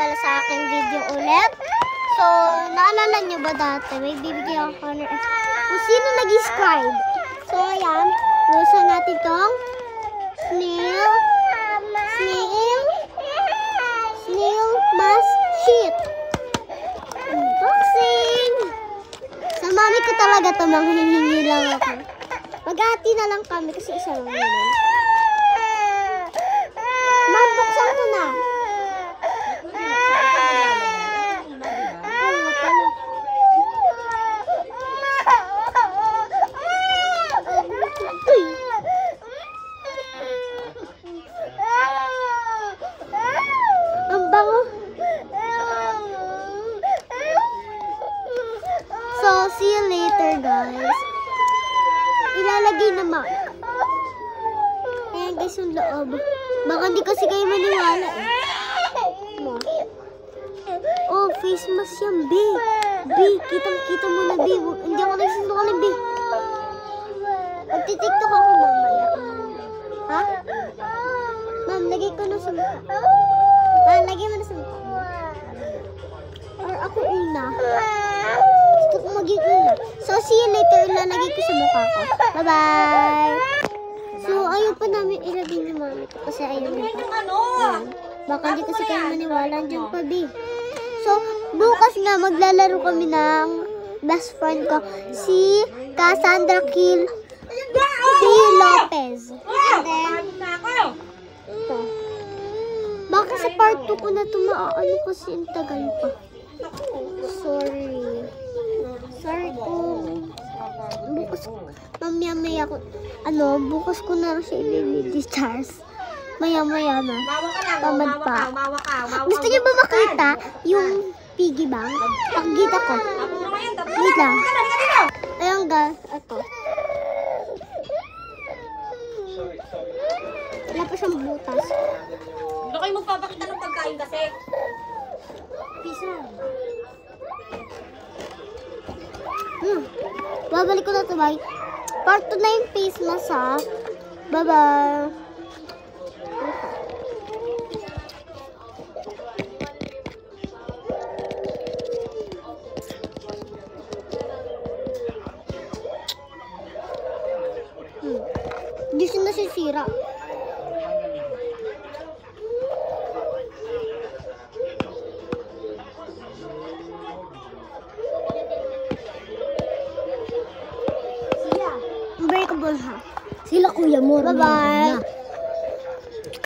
pala sa aking video ulit. So, naalala niyo ba dati? May bibigyan ako ng kung sino nag-subscribe. So, ayan. Lusan natin tong snail mask sheet. Unboxing! Sa mami ko talaga ito, manghihingi lang ako. Mag-ati na lang kami kasi isa lang yun. Ma'am, buksan ko na. Ang bango. So, see you later, guys. Ilalagay naman. Ayan, guys, yung loob. Baka hindi kasi kayo maniwala eh. Oh, face mask yan, B. B, kitang-kita mo na, B. Hindi ako nagsundukan, B. Magtitiktok ako mamaya. Ha? Ma'am, lagay ko na sa mukha. Lagay mo na sa mukha. Or ako una. Gusto ko maging una. So, see you later. Ilalagay ko sa mukha ko. Bye-bye! So, ayaw pa namin ilagay ni mami ko kasi ayaw na pa. Baka hindi kasi kayo maniwala. Diyan pa, B. So, bukas nga maglalaro kami ng best friend ko, si Cassandra Kill D. Lopez. And then, ito. Baka sa part 2 ko na ito maaano kasi ang tagal pa. Sorry kung bukas, mamaya ko, bukas ko na siya i-discharge. Maya-maya na. Tamad pa. Gusto niyo ba makita yung piggy bank? Pakikita ko. Wait lang. Ayan guys, ito. Wala pa siyang butas. Hindi kayo magpapakita ng pagkain kasi. Pisa. Babalik ko na ito, bye. Part 2 na yung face mask, ha. Bye-bye. Hindi siya nasisira. Unbreakable ha. Sila kuya mo. Bye-bye.